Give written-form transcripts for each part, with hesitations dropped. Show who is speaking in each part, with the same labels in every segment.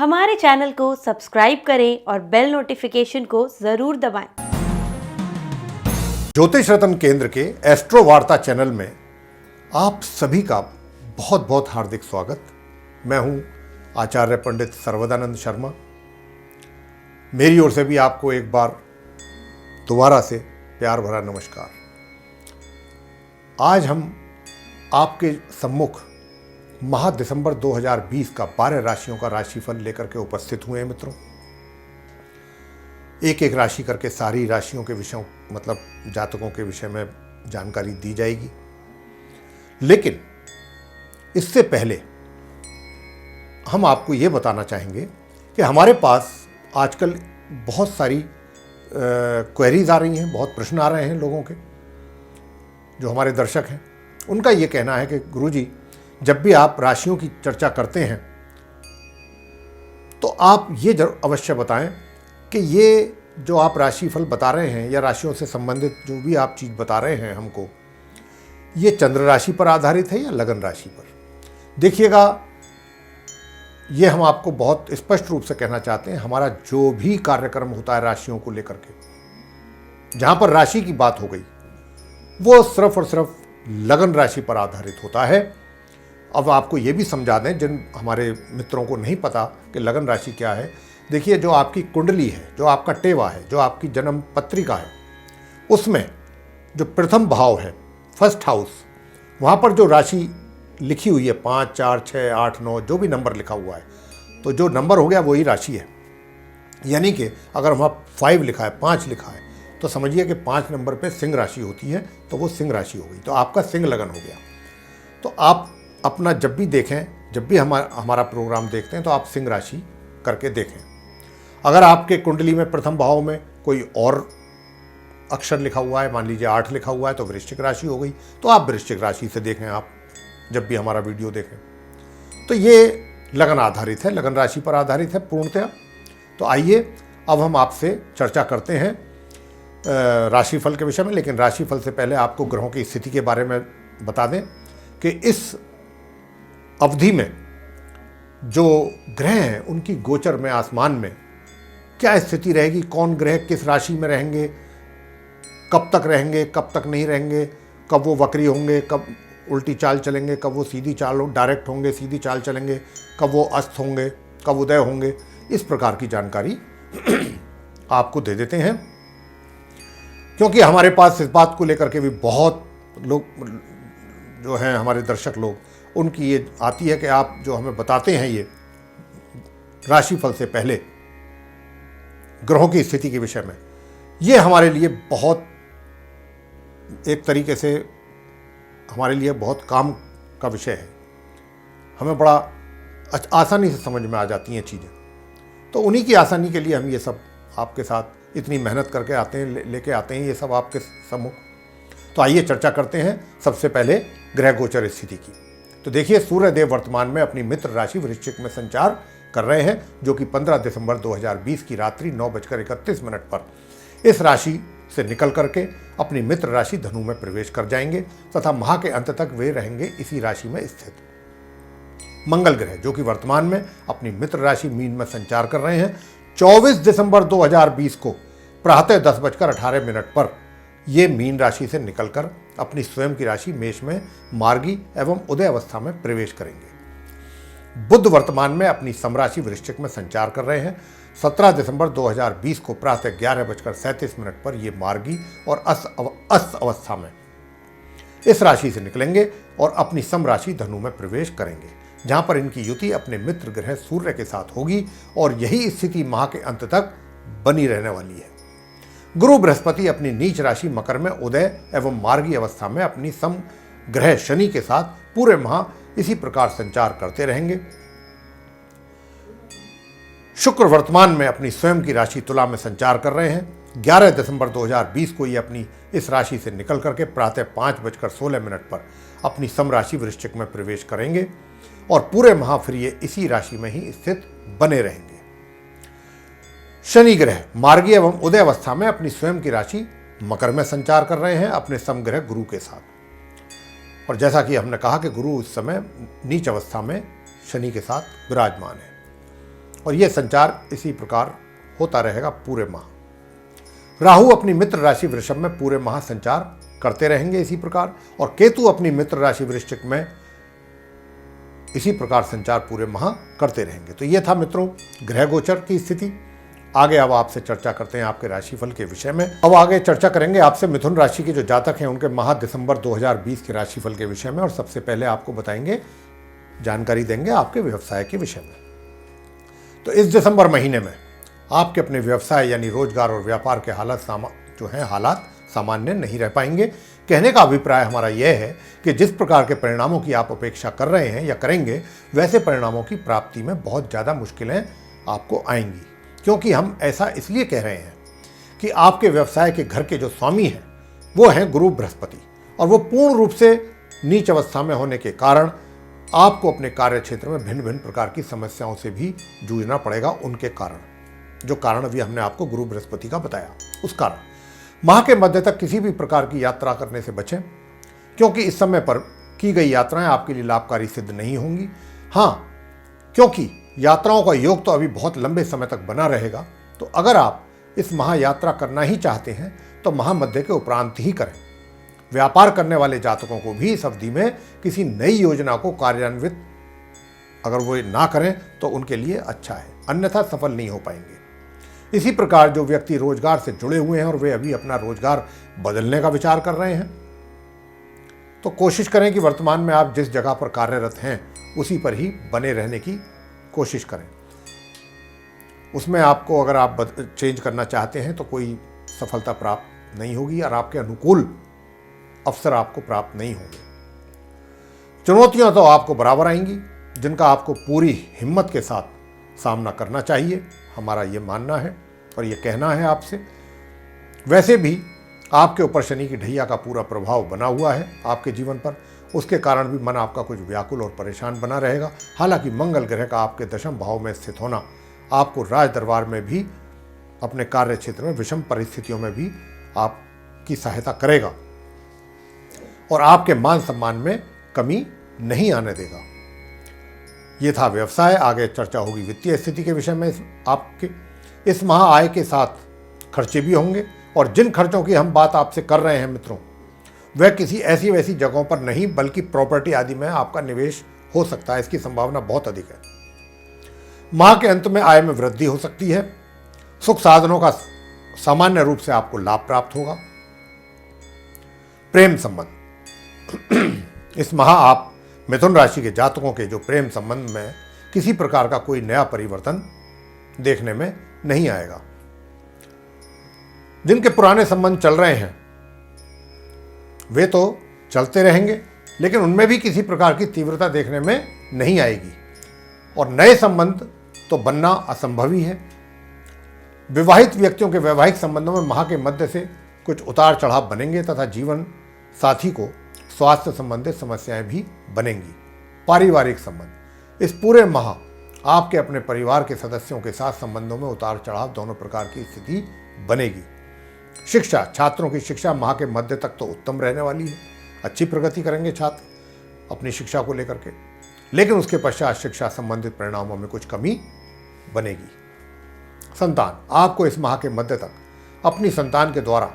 Speaker 1: हमारे चैनल को सब्सक्राइब करें और बेल नोटिफिकेशन को जरूर दबाएं।
Speaker 2: ज्योतिष रत्न केंद्र के एस्ट्रो वार्ता चैनल में आप सभी का बहुत बहुत हार्दिक स्वागत। मैं हूं आचार्य पंडित सर्वदानंद शर्मा। मेरी ओर से भी आपको एक बार दोबारा से प्यार भरा नमस्कार। आज हम आपके सम्मुख माह दिसंबर 2020 का 12 राशियों का राशिफल लेकर के उपस्थित हुए हैं मित्रों। एक एक राशि करके सारी राशियों के विषयों मतलब जातकों के विषय में जानकारी दी जाएगी। लेकिन इससे पहले हम आपको ये बताना चाहेंगे कि हमारे पास आजकल बहुत सारी क्वेरीज आ रही हैं, बहुत प्रश्न आ रहे हैं लोगों के, जो हमारे दर्शक हैं। उनका ये कहना है कि गुरुजी, जब भी आप राशियों की चर्चा करते हैं तो आप ये अवश्य बताएं कि ये जो आप राशिफल बता रहे हैं या राशियों से संबंधित जो भी आप चीज़ बता रहे हैं हमको, ये चंद्र राशि पर आधारित है या लगन राशि पर। देखिएगा, ये हम आपको बहुत स्पष्ट रूप से कहना चाहते हैं, हमारा जो भी कार्यक्रम होता है राशियों को लेकर के, जहाँ पर राशि की बात हो गई, वो सिर्फ और सिर्फ लगन राशि पर आधारित होता है। अब आपको ये भी समझा दें, जिन हमारे मित्रों को नहीं पता कि लगन राशि क्या है। देखिए, जो आपकी कुंडली है, जो आपका टेवा है, जो आपकी जन्म पत्रिका है, उसमें जो प्रथम भाव है, फर्स्ट हाउस, वहाँ पर जो राशि लिखी हुई है 5, 4, 6, 8, 9 जो भी नंबर लिखा हुआ है, तो जो नंबर हो गया वही राशि है। यानी कि अगर वहाँ 5 लिखा है, 5 लिखा है, तो समझिए कि 5 नंबर पे सिंह राशि होती है, तो वो सिंह राशि हो गई, तो आपका सिंह लगन हो गया। तो आप अपना जब भी देखें, जब भी हमारा प्रोग्राम देखते हैं, तो आप सिंह राशि करके देखें। अगर आपके कुंडली में प्रथम भाव में कोई और अक्षर लिखा हुआ है, मान लीजिए 8 लिखा हुआ है, तो वृश्चिक राशि हो गई, तो आप वृश्चिक राशि से देखें। आप जब भी हमारा वीडियो देखें, तो ये लगन आधारित है, लगन राशि पर आधारित है पूर्णतया। तो आइए अब हम आपसे चर्चा करते हैं राशिफल के विषय में। लेकिन राशिफल से पहले आपको ग्रहों की स्थिति के बारे में बता दें कि इस अवधि में जो ग्रह हैं उनकी गोचर में आसमान में क्या स्थिति रहेगी, कौन ग्रह किस राशि में रहेंगे, कब तक रहेंगे, कब तक नहीं रहेंगे, कब वो वक्री होंगे, कब उल्टी चाल चलेंगे, कब वो सीधी चाल डायरेक्ट होंगे, सीधी चाल चलेंगे, कब वो अस्त होंगे, कब उदय होंगे, इस प्रकार की जानकारी आपको दे देते हैं। क्योंकि हमारे पास इस बात को लेकर के भी बहुत लोग जो हैं, हमारे दर्शक लोग, उनकी ये आती है कि आप जो हमें बताते हैं ये राशिफल से पहले ग्रहों की स्थिति के विषय में, ये हमारे लिए बहुत एक तरीके से हमारे लिए बहुत काम का विषय है। हमें बड़ा आसानी से समझ में आ जाती हैं चीज़ें, तो उन्हीं की आसानी के लिए हम ये सब आपके साथ इतनी मेहनत करके आते हैं, लेके आते हैं ये सब आपके सम्मुख। तो आइए चर्चा करते हैं सबसे पहले ग्रह गोचर स्थिति की। तो देखिए, सूर्यदेव वर्तमान में अपनी मित्र राशि वृश्चिक में संचार कर रहे हैं, जो कि 15 दिसंबर 2020 की रात्रि 9:31 पर इस राशि से निकल करके अपनी मित्र राशि धनु में प्रवेश कर जाएंगे तथा माह के अंत तक वे रहेंगे इसी राशि में स्थित। मंगल ग्रह, जो कि वर्तमान में अपनी मित्र राशि मीन में संचार कर रहे हैं, 24 दिसंबर 2020 को प्रातः 10:18 पर ये मीन राशि से निकलकर अपनी स्वयं की राशि मेष में मार्गी एवं उदय अवस्था में प्रवेश करेंगे। बुध वर्तमान में अपनी समराशि वृश्चिक में संचार कर रहे हैं, 17 दिसंबर 2020 को प्रातः 11:37 पर ये मार्गी और अस्त अवस्था में इस राशि से निकलेंगे और अपनी समराशि धनु में प्रवेश करेंगे, जहां पर इनकी युति अपने मित्र ग्रह सूर्य के साथ होगी और यही स्थिति माह के अंत तक बनी रहने वाली है। गुरु बृहस्पति अपनी नीच राशि मकर में उदय एवं मार्गी अवस्था में अपनी सम ग्रह शनि के साथ पूरे माह इसी प्रकार संचार करते रहेंगे। शुक्र वर्तमान में अपनी स्वयं की राशि तुला में संचार कर रहे हैं, 11 दिसंबर 2020 को ये अपनी इस राशि से निकल करके प्रातः 5:16 पर अपनी समराशि वृश्चिक में प्रवेश करेंगे और पूरे माह फिर ये इसी राशि में ही स्थित बने रहेंगे। शनि ग्रह मार्गी एवं उदय अवस्था में अपनी स्वयं की राशि मकर में संचार कर रहे हैं अपने समग्रह गुरु के साथ। और जैसा कि हमने कहा कि गुरु इस समय नीच अवस्था में शनि के साथ विराजमान है और यह संचार इसी प्रकार होता रहेगा पूरे माह। राहु अपनी मित्र राशि वृषभ में पूरे माह संचार करते रहेंगे इसी प्रकार, और केतु अपनी मित्र राशि वृश्चिक में इसी प्रकार संचार पूरे माह करते रहेंगे। तो यह था मित्रों ग्रह गोचर की स्थिति। आगे अब आपसे चर्चा करते हैं आपके राशिफल के विषय में। अब आगे चर्चा करेंगे आपसे मिथुन राशि के जो जातक हैं उनके माह दिसंबर 2020 के राशिफल के विषय में, और सबसे पहले आपको बताएंगे, जानकारी देंगे आपके व्यवसाय के विषय में। तो इस दिसंबर महीने में आपके अपने व्यवसाय यानी रोजगार और व्यापार के हालात सामान्य नहीं रह पाएंगे। कहने का अभिप्राय हमारा यह है कि जिस प्रकार के परिणामों की आप अपेक्षा कर रहे हैं या करेंगे, वैसे परिणामों की प्राप्ति में बहुत ज़्यादा मुश्किलें आपको आएंगी। क्योंकि हम ऐसा इसलिए कह रहे हैं कि आपके व्यवसाय के घर के जो स्वामी हैं वो हैं गुरु बृहस्पति, और वो पूर्ण रूप से नीच अवस्था में होने के कारण आपको अपने कार्य क्षेत्र में भिन्न भिन्न प्रकार की समस्याओं से भी जूझना पड़ेगा। उनके कारण, जो कारण अभी हमने आपको गुरु बृहस्पति का बताया, उस कारण माह के मध्य तक किसी भी प्रकार की यात्रा करने से बचें, क्योंकि इस समय पर की गई यात्राएं आपके लिए लाभकारी सिद्ध नहीं होंगी। हाँ, क्योंकि यात्राओं का योग तो अभी बहुत लंबे समय तक बना रहेगा, तो अगर आप इस महायात्रा करना ही चाहते हैं तो महामध्य के उपरांत ही करें। व्यापार करने वाले जातकों को भी इस अवधि में किसी नई योजना को कार्यान्वित अगर वो ना करें तो उनके लिए अच्छा है, अन्यथा सफल नहीं हो पाएंगे। इसी प्रकार जो व्यक्ति रोजगार से जुड़े हुए हैं और वे अभी अपना रोजगार बदलने का विचार कर रहे हैं, तो कोशिश करें कि वर्तमान में आप जिस जगह पर कार्यरत हैं उसी पर ही बने रहने की कोशिश करें। उसमें आपको अगर आप चेंज करना चाहते हैं तो कोई सफलता प्राप्त नहीं होगी और आपके अनुकूल अवसर आपको प्राप्त नहीं होंगे। चुनौतियां तो आपको बराबर आएंगी, जिनका आपको पूरी हिम्मत के साथ सामना करना चाहिए, हमारा ये मानना है और ये कहना है आपसे। वैसे भी आपके ऊपर शनि की ढैया का पूरा प्रभाव बना हुआ है आपके जीवन पर, उसके कारण भी मन आपका कुछ व्याकुल और परेशान बना रहेगा। हालांकि मंगल ग्रह का आपके दशम भाव में स्थित होना आपको राज दरबार में भी, अपने कार्य क्षेत्र में विषम परिस्थितियों में भी आपकी सहायता करेगा और आपके मान सम्मान में कमी नहीं आने देगा। ये था व्यवसाय। आगे चर्चा होगी वित्तीय स्थिति के विषय में। आपके इस माह आय के साथ खर्चे भी होंगे, और जिन खर्चों की हम बात आपसे कर रहे हैं मित्रों, वह किसी ऐसी वैसी जगहों पर नहीं बल्कि प्रॉपर्टी आदि में आपका निवेश हो सकता है। इसकी संभावना बहुत अधिक है। माह के अंत में आय में वृद्धि हो सकती है। सुख साधनों का सामान्य रूप से आपको लाभ प्राप्त होगा। प्रेम संबंध इस माह आप मिथुन राशि के जातकों के जो प्रेम संबंध में किसी प्रकार का कोई नया परिवर्तन देखने में नहीं आएगा। जिनके पुराने संबंध चल रहे हैं वे तो चलते रहेंगे, लेकिन उनमें भी किसी प्रकार की तीव्रता देखने में नहीं आएगी, और नए संबंध तो बनना असंभव ही है। विवाहित व्यक्तियों के वैवाहिक संबंधों में माह के मध्य से कुछ उतार चढ़ाव बनेंगे तथा जीवन साथी को स्वास्थ्य संबंधित समस्याएं भी बनेंगी। पारिवारिक संबंध इस पूरे माह आपके अपने परिवार के सदस्यों के साथ संबंधों में उतार चढ़ाव दोनों प्रकार की स्थिति बनेगी। शिक्षा, छात्रों की शिक्षा माह के मध्य तक तो उत्तम रहने वाली है। अच्छी प्रगति करेंगे छात्र अपनी शिक्षा को लेकर के, लेकिन उसके पश्चात शिक्षा संबंधित परिणामों में कुछ कमी बनेगी। संतान, आपको इस माह के मध्य तक अपनी संतान के द्वारा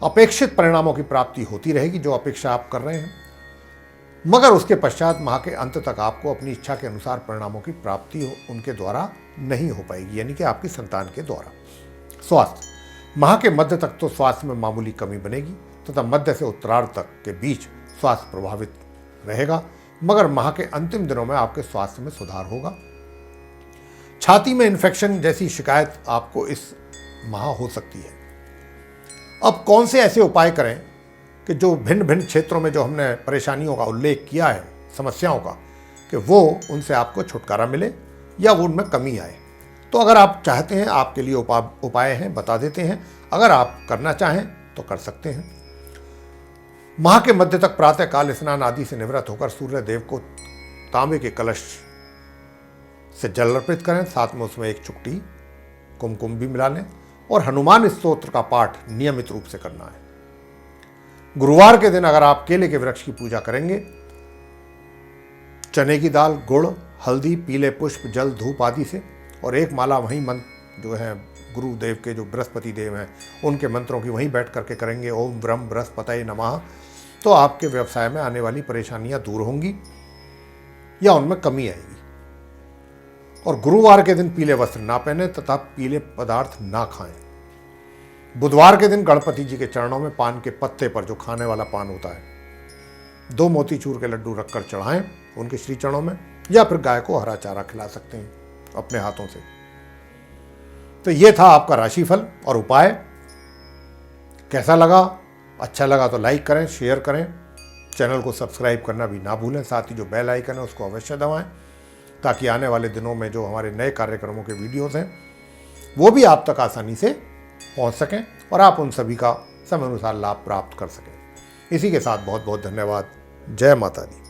Speaker 2: अपेक्षित परिणामों की प्राप्ति होती रहेगी, जो अपेक्षा आप कर रहे हैं, मगर उसके पश्चात माह के अंत तक आपको अपनी इच्छा के अनुसार परिणामों की प्राप्ति उनके द्वारा नहीं हो पाएगी, यानी कि आपकी संतान के द्वारा। स्वास्थ्य, माह के मध्य तक तो स्वास्थ्य में मामूली कमी बनेगी तथा मध्य से उत्तरार्ध तक के बीच स्वास्थ्य प्रभावित रहेगा, मगर माह के अंतिम दिनों में आपके स्वास्थ्य में सुधार होगा। छाती में इन्फेक्शन जैसी शिकायत आपको इस माह हो सकती है। अब कौन से ऐसे उपाय करें कि जो भिन्न भिन्न क्षेत्रों में जो हमने परेशानियों का उल्लेख किया है, समस्याओं का, कि वो उनसे आपको छुटकारा मिले या वो उनमें कमी आए। तो अगर आप चाहते हैं, आपके लिए उपाय हैं, बता देते हैं। अगर आप करना चाहें तो कर सकते हैं। माह के मध्य तक प्रातः काल स्नान आदि से निवृत्त होकर सूर्य देव को तांबे के कलश से जल अर्पित करें, साथ में उसमें एक चुटकी कुमकुम भी मिला लें, और हनुमान स्तोत्र का पाठ नियमित रूप से करना है। गुरुवार के दिन अगर आप केले के वृक्ष की पूजा करेंगे, चने की दाल, गुड़, हल्दी, पीले पुष्प, जल, धूप आदि से और एक माला वहीं मंत्र जो है गुरुदेव के, जो बृहस्पति देव हैं, उनके मंत्रों की वहीं बैठ करके करेंगे, ओम ब्रह्म बृहस्पतये नमः, तो आपके व्यवसाय में आने वाली परेशानियां दूर होंगी या उनमें कमी आएगी। और गुरुवार के दिन पीले वस्त्र ना पहने तथा पीले पदार्थ ना खाएं। बुधवार के दिन गणपति जी के चरणों में पान के पत्ते पर, जो खाने वाला पान होता है, 2 मोतीचूर के लड्डू रखकर चढ़ाएं उनके श्री चरणों में, या फिर गाय को हरा चारा खिला सकते हैं अपने हाथों से। तो ये था आपका राशिफल और उपाय। कैसा लगा? अच्छा लगा तो लाइक करें, शेयर करें, चैनल को सब्सक्राइब करना भी ना भूलें। साथ ही जो बेल आइकन है उसको अवश्य दबाएं, ताकि आने वाले दिनों में जो हमारे नए कार्यक्रमों के वीडियोस हैं वो भी आप तक आसानी से पहुंच सकें और आप उन सभी का समय अनुसार लाभ प्राप्त कर सकें। इसी के साथ बहुत बहुत धन्यवाद। जय माता दी।